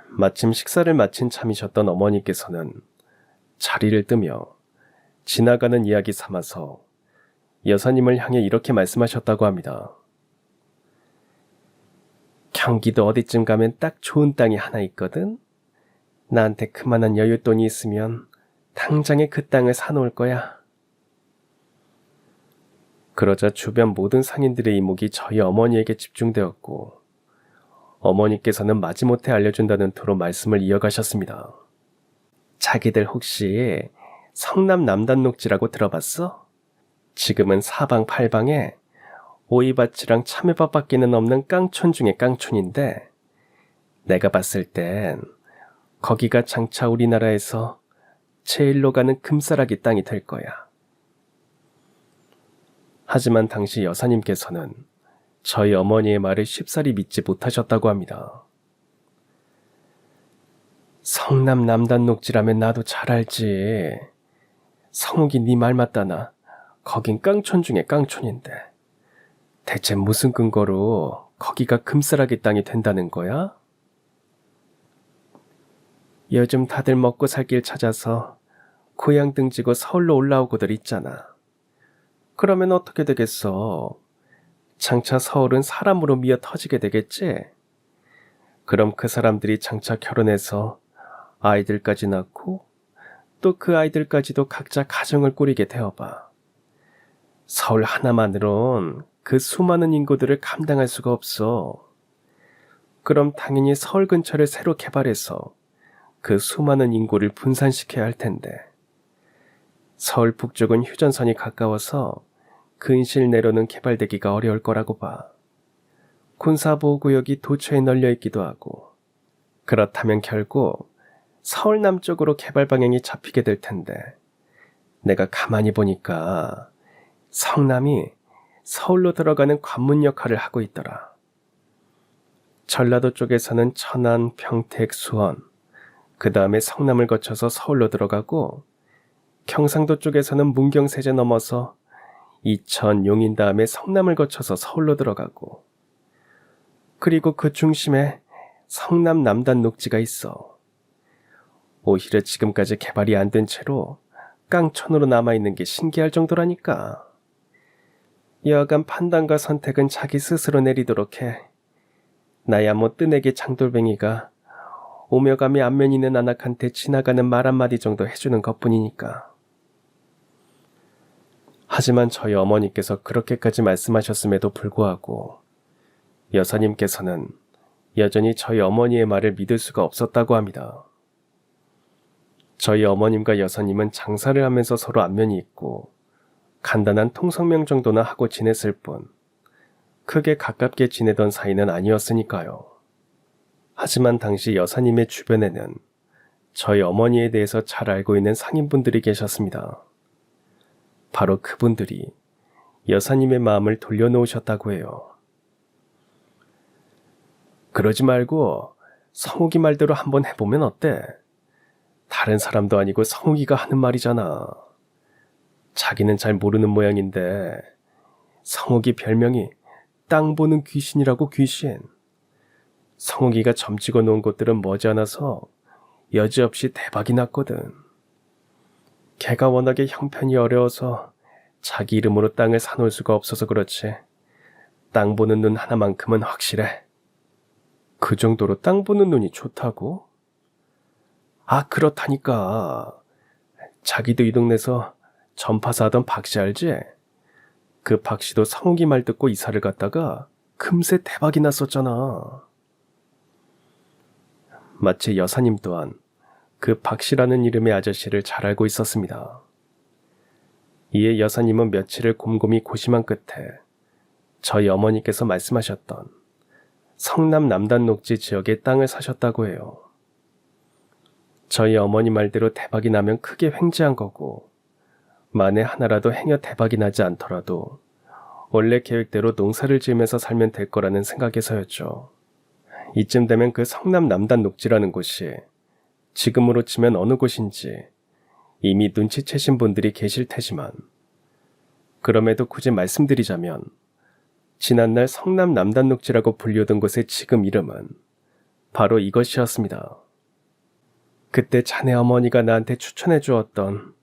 마침 식사를 마친 참이셨던 어머니께서는 자리를 뜨며 지나가는 이야기 삼아서 여사님을 향해 이렇게 말씀하셨다고 합니다. 경기도 어디쯤 가면 딱 좋은 땅이 하나 있거든? 나한테 그만한 여윳돈이 있으면 당장에 그 땅을 사놓을 거야. 그러자 주변 모든 상인들의 이목이 저희 어머니에게 집중되었고 어머니께서는 마지못해 알려준다는 투로 말씀을 이어가셨습니다. 자기들 혹시 성남 남단녹지라고 들어봤어? 지금은 사방팔방에 오이밭이랑 참외밭밖에는 없는 깡촌 중에 깡촌인데 내가 봤을 땐 거기가 장차 우리나라에서 제일로 가는 금싸라기 땅이 될 거야. 하지만 당시 여사님께서는 저희 어머니의 말을 쉽사리 믿지 못하셨다고 합니다. 성남 남단 녹지라면 나도 잘 알지. 성욱이 네 말 맞다나. 거긴 깡촌 중에 깡촌인데. 대체 무슨 근거로 거기가 금싸라기 땅이 된다는 거야? 요즘 다들 먹고 살 길 찾아서 고향 등지고 서울로 올라오고들 있잖아. 그러면 어떻게 되겠어? 장차 서울은 사람으로 미어 터지게 되겠지? 그럼 그 사람들이 장차 결혼해서 아이들까지 낳고 또 그 아이들까지도 각자 가정을 꾸리게 되어봐. 서울 하나만으론 그 수많은 인구들을 감당할 수가 없어. 그럼 당연히 서울 근처를 새로 개발해서 그 수많은 인구를 분산시켜야 할 텐데. 서울 북쪽은 휴전선이 가까워서 근실 내로는 개발되기가 어려울 거라고 봐. 군사보호구역이 도처에 널려 있기도 하고. 그렇다면 결국 서울 남쪽으로 개발 방향이 잡히게 될 텐데 내가 가만히 보니까 성남이 서울로 들어가는 관문 역할을 하고 있더라. 전라도 쪽에서는 천안, 평택, 수원, 그 다음에 성남을 거쳐서 서울로 들어가고 경상도 쪽에서는 문경세제 넘어서 이천, 용인 다음에 성남을 거쳐서 서울로 들어가고 그리고 그 중심에 성남 남단 녹지가 있어. 오히려 지금까지 개발이 안 된 채로 깡촌으로 남아있는 게 신기할 정도라니까. 여하간 판단과 선택은 자기 스스로 내리도록 해. 나야 뭐 뜨내기 장돌뱅이가 오며 가며 안면 있는 안악한테 지나가는 말 한마디 정도 해주는 것뿐이니까. 하지만 저희 어머니께서 그렇게까지 말씀하셨음에도 불구하고 여사님께서는 여전히 저희 어머니의 말을 믿을 수가 없었다고 합니다. 저희 어머님과 여사님은 장사를 하면서 서로 안면이 있고 간단한 통성명 정도나 하고 지냈을 뿐 크게 가깝게 지내던 사이는 아니었으니까요. 하지만 당시 여사님의 주변에는 저희 어머니에 대해서 잘 알고 있는 상인분들이 계셨습니다. 바로 그분들이 여사님의 마음을 돌려놓으셨다고 해요. 그러지 말고 성욱이 말대로 한번 해보면 어때? 다른 사람도 아니고 성욱이가 하는 말이잖아. 자기는 잘 모르는 모양인데 성욱이 별명이 땅 보는 귀신이라고. 귀신. 성욱이가 점찍어 놓은 곳들은 머지않아서 여지없이 대박이 났거든. 걔가 워낙에 형편이 어려워서 자기 이름으로 땅을 사놓을 수가 없어서 그렇지 땅 보는 눈 하나만큼은 확실해. 그 정도로 땅 보는 눈이 좋다고? 아, 그렇다니까. 자기도 이 동네에서 전파사 하던 박씨 알지? 그 박씨도 성욱이 말 듣고 이사를 갔다가 금세 대박이 났었잖아. 마치 여사님 또한 그 박씨라는 이름의 아저씨를 잘 알고 있었습니다. 이에 여사님은 며칠을 곰곰이 고심한 끝에 저희 어머니께서 말씀하셨던 성남 남단 녹지 지역의 땅을 사셨다고 해요. 저희 어머니 말대로 대박이 나면 크게 횡재한 거고 만에 하나라도 행여 대박이 나지 않더라도 원래 계획대로 농사를 지으면서 살면 될 거라는 생각에서였죠. 이쯤 되면 그 성남 남단 녹지라는 곳이 지금으로 치면 어느 곳인지 이미 눈치채신 분들이 계실 테지만 그럼에도 굳이 말씀드리자면 지난날 성남 남단 녹지라고 불리우던 곳의 지금 이름은 바로 이것이었습니다. 그때 자네 어머니가 나한테 추천해 주었던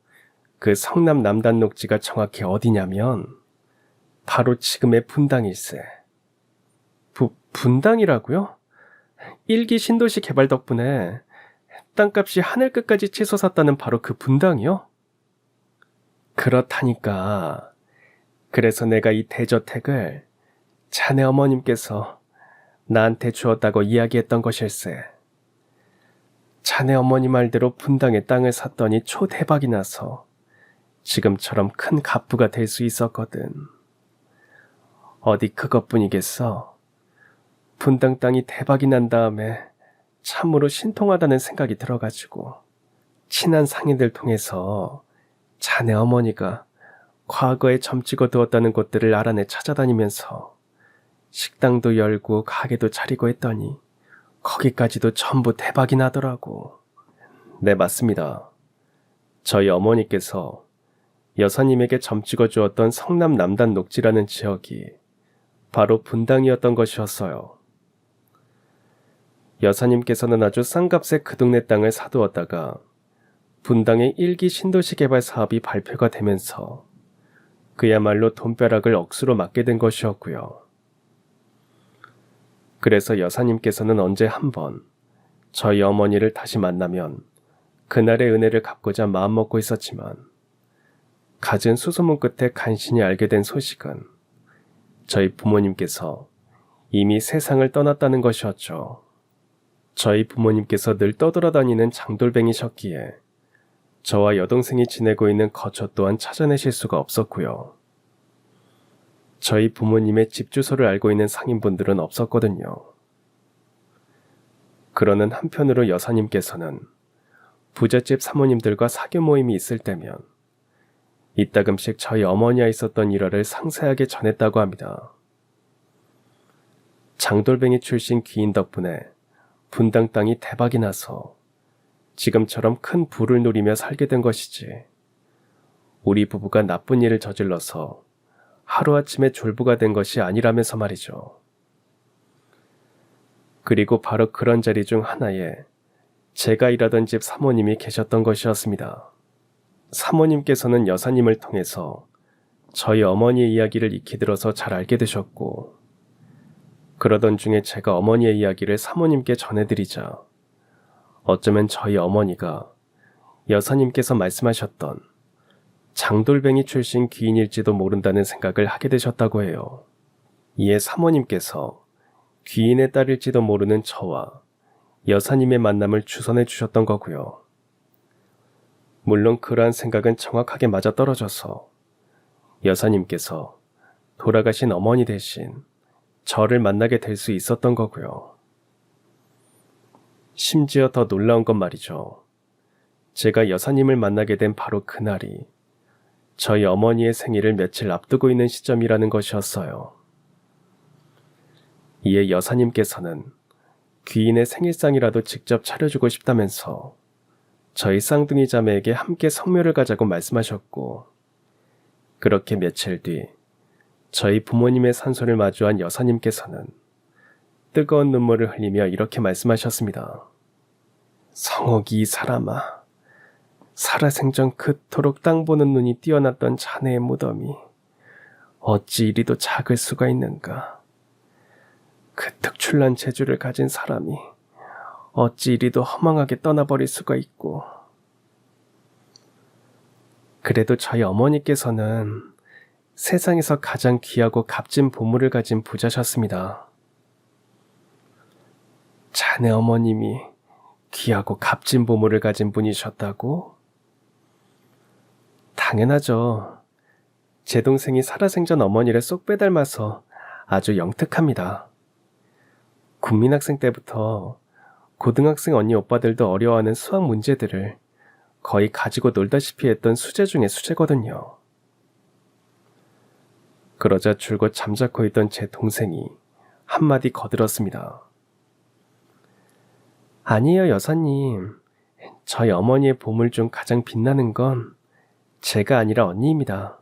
그 성남 남단 녹지가 정확히 어디냐면 바로 지금의 분당일세. 분당이라고요? 1기 신도시 개발 덕분에 땅값이 하늘 끝까지 치솟았다는 바로 그 분당이요? 그렇다니까. 그래서 내가 이 대저택을 자네 어머님께서 나한테 주었다고 이야기했던 것일세. 자네 어머니 말대로 분당에 땅을 샀더니 초대박이 나서 지금처럼 큰 갑부가 될 수 있었거든. 어디 그것뿐이겠어. 분당 땅이 대박이 난 다음에 참으로 신통하다는 생각이 들어가지고 친한 상인들 통해서 자네 어머니가 과거에 점 찍어 두었다는 곳들을 알아내 찾아다니면서 식당도 열고 가게도 차리고 했더니 거기까지도 전부 대박이 나더라고. 네, 맞습니다. 저희 어머니께서 여사님에게 점 찍어 주었던 성남 남단 녹지라는 지역이 바로 분당이었던 것이었어요. 여사님께서는 아주 싼 값에 그 동네 땅을 사두었다가 분당의 1기 신도시 개발 사업이 발표가 되면서 그야말로 돈벼락을 억수로 맞게 된 것이었고요. 그래서 여사님께서는 언제 한번 저희 어머니를 다시 만나면 그날의 은혜를 갚고자 마음먹고 있었지만 갖은 수소문 끝에 간신히 알게 된 소식은 저희 부모님께서 이미 세상을 떠났다는 것이었죠. 저희 부모님께서 늘 떠돌아다니는 장돌뱅이셨기에 저와 여동생이 지내고 있는 거처 또한 찾아내실 수가 없었고요. 저희 부모님의 집 주소를 알고 있는 상인분들은 없었거든요. 그러는 한편으로 여사님께서는 부잣집 사모님들과 사교 모임이 있을 때면 이따금씩 저희 어머니와 있었던 일화를 상세하게 전했다고 합니다. 장돌뱅이 출신 귀인 덕분에 분당 땅이 대박이 나서 지금처럼 큰 부를 누리며 살게 된 것이지, 우리 부부가 나쁜 일을 저질러서 하루아침에 졸부가 된 것이 아니라면서 말이죠. 그리고 바로 그런 자리 중 하나에 제가 일하던 집 사모님이 계셨던 것이었습니다. 사모님께서는 여사님을 통해서 저희 어머니의 이야기를 익히 들어서 잘 알게 되셨고, 그러던 중에 제가 어머니의 이야기를 사모님께 전해드리자 어쩌면 저희 어머니가 여사님께서 말씀하셨던 장돌뱅이 출신 귀인일지도 모른다는 생각을 하게 되셨다고 해요. 이에 사모님께서 귀인의 딸일지도 모르는 저와 여사님의 만남을 주선해 주셨던 거고요. 물론 그러한 생각은 정확하게 맞아떨어져서 여사님께서 돌아가신 어머니 대신 저를 만나게 될 수 있었던 거고요. 심지어 더 놀라운 건 말이죠. 제가 여사님을 만나게 된 바로 그날이 저희 어머니의 생일을 며칠 앞두고 있는 시점이라는 것이었어요. 이에 여사님께서는 귀인의 생일상이라도 직접 차려주고 싶다면서 저희 쌍둥이 자매에게 함께 성묘를 가자고 말씀하셨고, 그렇게 며칠 뒤 저희 부모님의 산소를 마주한 여사님께서는 뜨거운 눈물을 흘리며 이렇게 말씀하셨습니다. 성옥이 이 사람아, 살아생전 그토록 땅 보는 눈이 뛰어났던 자네의 무덤이 어찌 이리도 작을 수가 있는가. 그 특출난 재주를 가진 사람이 어찌 이리도 허망하게 떠나버릴 수가 있고, 그래도 저희 어머니께서는 세상에서 가장 귀하고 값진 보물을 가진 부자셨습니다. 자네 어머님이 귀하고 값진 보물을 가진 분이셨다고? 당연하죠. 제 동생이 살아생전 어머니를 쏙 빼닮아서 아주 영특합니다. 국민학생 때부터 고등학생 언니 오빠들도 어려워하는 수학 문제들을 거의 가지고 놀다시피 했던 수제 중에 수제거든요. 그러자 줄곧 잠자코 있던 제 동생이 한마디 거들었습니다. 아니에요, 여사님. 저희 어머니의 보물 중 가장 빛나는 건 제가 아니라 언니입니다.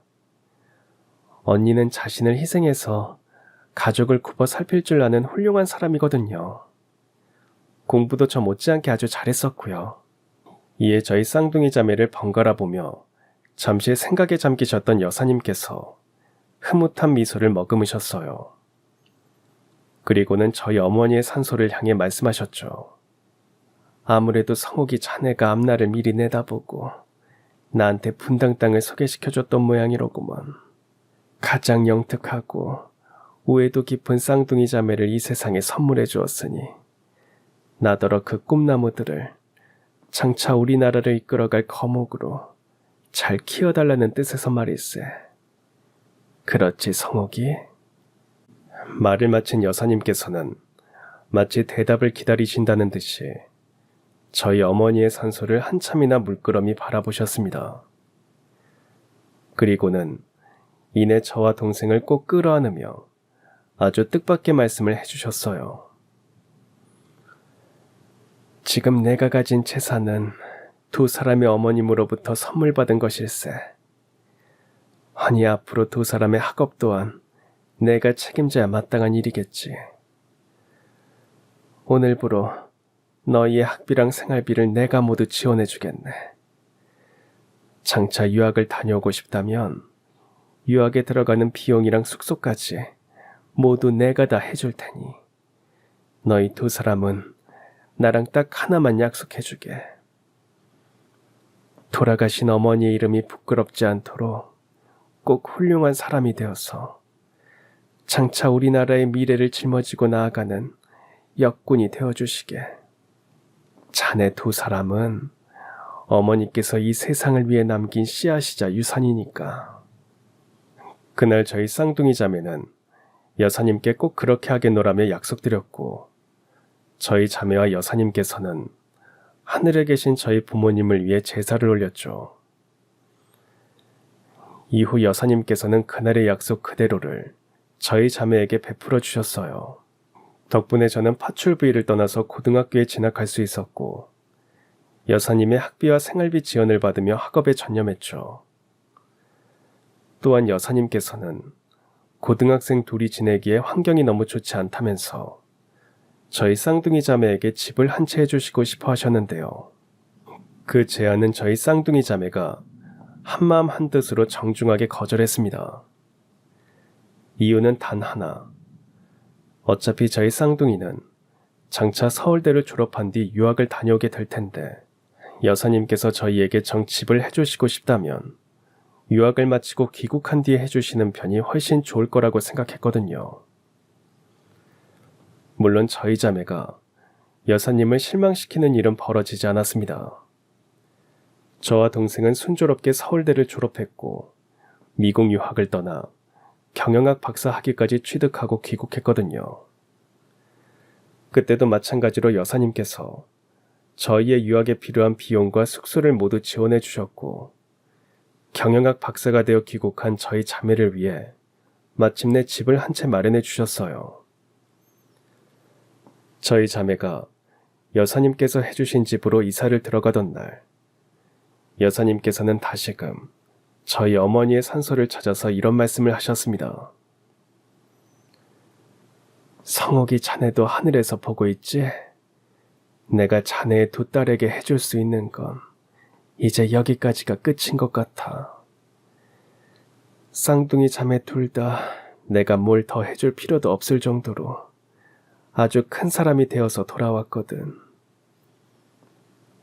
언니는 자신을 희생해서 가족을 굽어 살필 줄 아는 훌륭한 사람이거든요. 공부도 저 못지않게 아주 잘했었고요. 이에 저희 쌍둥이 자매를 번갈아 보며 잠시 생각에 잠기셨던 여사님께서 흐뭇한 미소를 머금으셨어요. 그리고는 저희 어머니의 산소를 향해 말씀하셨죠. 아무래도 성옥이 자네가 앞날을 미리 내다보고 나한테 분당 땅을 소개시켜줬던 모양이로구먼. 가장 영특하고 우애도 깊은 쌍둥이 자매를 이 세상에 선물해 주었으니 나더러 그 꿈나무들을 장차 우리나라를 이끌어갈 거목으로 잘 키워달라는 뜻에서 말일세. 그렇지, 성옥이? 말을 마친 여사님께서는 마치 대답을 기다리신다는 듯이 저희 어머니의 산소를 한참이나 물끄러미 바라보셨습니다. 그리고는 이내 저와 동생을 꼭 끌어안으며 아주 뜻밖의 말씀을 해주셨어요. 지금 내가 가진 재산은 두 사람의 어머님으로부터 선물 받은 것일세. 허니 앞으로 두 사람의 학업 또한 내가 책임져야 마땅한 일이겠지. 오늘부로 너희의 학비랑 생활비를 내가 모두 지원해 주겠네. 장차 유학을 다녀오고 싶다면 유학에 들어가는 비용이랑 숙소까지 모두 내가 다 해줄 테니 너희 두 사람은 나랑 딱 하나만 약속해 주게. 돌아가신 어머니의 이름이 부끄럽지 않도록 꼭 훌륭한 사람이 되어서 장차 우리나라의 미래를 짊어지고 나아가는 역군이 되어주시게. 자네 두 사람은 어머니께서 이 세상을 위해 남긴 씨앗이자 유산이니까. 그날 저희 쌍둥이 자매는 여사님께 꼭 그렇게 하겠노라며 약속드렸고, 저희 자매와 여사님께서는 하늘에 계신 저희 부모님을 위해 제사를 올렸죠. 이후 여사님께서는 그날의 약속 그대로를 저희 자매에게 베풀어 주셨어요. 덕분에 저는 파출부위를 떠나서 고등학교에 진학할 수 있었고, 여사님의 학비와 생활비 지원을 받으며 학업에 전념했죠. 또한 여사님께서는 고등학생 둘이 지내기에 환경이 너무 좋지 않다면서 저희 쌍둥이 자매에게 집을 한 채 해주시고 싶어 하셨는데요. 그 제안은 저희 쌍둥이 자매가 한마음 한뜻으로 정중하게 거절했습니다. 이유는 단 하나. 어차피 저희 쌍둥이는 장차 서울대를 졸업한 뒤 유학을 다녀오게 될 텐데 여사님께서 저희에게 정집을 해주시고 싶다면 유학을 마치고 귀국한 뒤에 해주시는 편이 훨씬 좋을 거라고 생각했거든요. 물론 저희 자매가 여사님을 실망시키는 일은 벌어지지 않았습니다. 저와 동생은 순조롭게 서울대를 졸업했고 미국 유학을 떠나 경영학 박사 학위까지 취득하고 귀국했거든요. 그때도 마찬가지로 여사님께서 저희의 유학에 필요한 비용과 숙소를 모두 지원해 주셨고 경영학 박사가 되어 귀국한 저희 자매를 위해 마침내 집을 한 채 마련해 주셨어요. 저희 자매가 여사님께서 해주신 집으로 이사를 들어가던 날, 여사님께서는 다시금 저희 어머니의 산소를 찾아서 이런 말씀을 하셨습니다. 성옥이 자네도 하늘에서 보고 있지? 내가 자네의 두 딸에게 해줄 수 있는 건 이제 여기까지가 끝인 것 같아. 쌍둥이 자매 둘 다 내가 뭘 더 해줄 필요도 없을 정도로 아주 큰 사람이 되어서 돌아왔거든.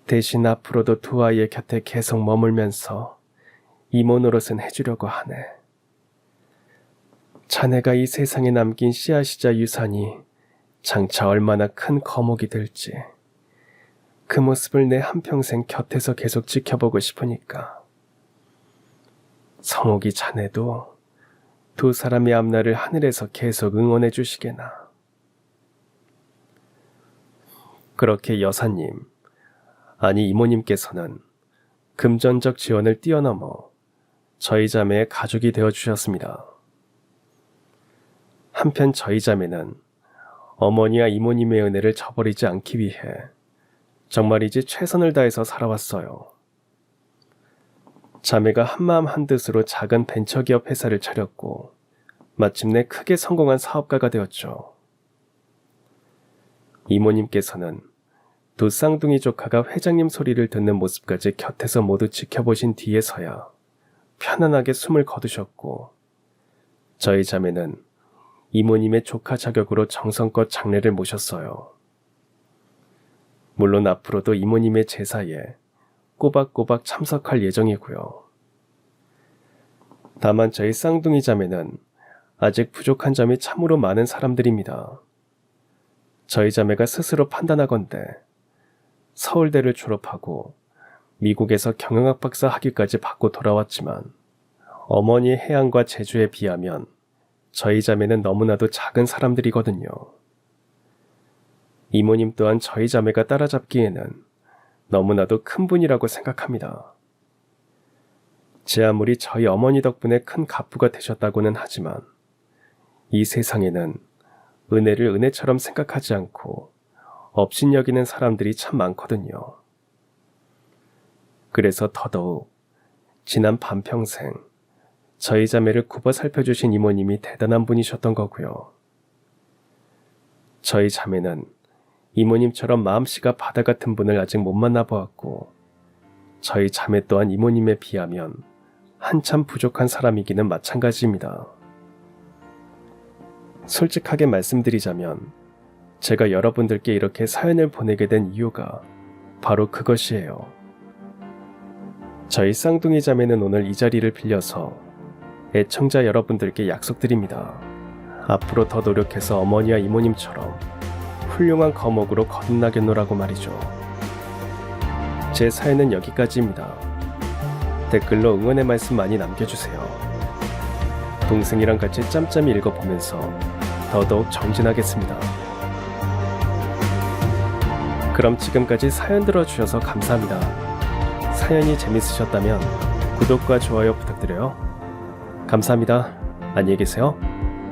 대신 앞으로도 두 아이의 곁에 계속 머물면서 이모 노릇은 해주려고 하네. 자네가 이 세상에 남긴 씨앗이자 유산이 장차 얼마나 큰 거목이 될지 그 모습을 내 한평생 곁에서 계속 지켜보고 싶으니까. 성옥이 자네도 두 사람의 앞날을 하늘에서 계속 응원해 주시게나. 그렇게 여사님, 아니 이모님께서는 금전적 지원을 뛰어넘어 저희 자매의 가족이 되어주셨습니다. 한편 저희 자매는 어머니와 이모님의 은혜를 저버리지 않기 위해 정말이지 최선을 다해서 살아왔어요. 자매가 한마음 한뜻으로 작은 벤처기업 회사를 차렸고 마침내 크게 성공한 사업가가 되었죠. 이모님께서는 두 쌍둥이 조카가 회장님 소리를 듣는 모습까지 곁에서 모두 지켜보신 뒤에서야 편안하게 숨을 거두셨고, 저희 자매는 이모님의 조카 자격으로 정성껏 장례를 모셨어요. 물론 앞으로도 이모님의 제사에 꼬박꼬박 참석할 예정이고요. 다만 저희 쌍둥이 자매는 아직 부족한 점이 참으로 많은 사람들입니다. 저희 자매가 스스로 판단하건대 서울대를 졸업하고 미국에서 경영학 박사 학위까지 받고 돌아왔지만 어머니의 해안과 제주에 비하면 저희 자매는 너무나도 작은 사람들이거든요. 이모님 또한 저희 자매가 따라잡기에는 너무나도 큰 분이라고 생각합니다. 제 아무리 저희 어머니 덕분에 큰 갑부가 되셨다고는 하지만 이 세상에는 은혜를 은혜처럼 생각하지 않고 업신여기는 사람들이 참 많거든요. 그래서 더더욱 지난 반평생 저희 자매를 굽어 살펴주신 이모님이 대단한 분이셨던 거고요. 저희 자매는 이모님처럼 마음씨가 바다 같은 분을 아직 못 만나보았고 저희 자매 또한 이모님에 비하면 한참 부족한 사람이기는 마찬가지입니다. 솔직하게 말씀드리자면 제가 여러분들께 이렇게 사연을 보내게 된 이유가 바로 그것이에요. 저희 쌍둥이 자매는 오늘 이 자리를 빌려서 애청자 여러분들께 약속드립니다. 앞으로 더 노력해서 어머니와 이모님처럼 훌륭한 거목으로 거듭나겠노라고 말이죠. 제 사연은 여기까지입니다. 댓글로 응원의 말씀 많이 남겨주세요. 동생이랑 같이 짬짬이 읽어보면서 더더욱 정진하겠습니다. 그럼 지금까지 사연 들어주셔서 감사합니다. 사연이 재밌으셨다면 구독과 좋아요 부탁드려요. 감사합니다. 안녕히 계세요.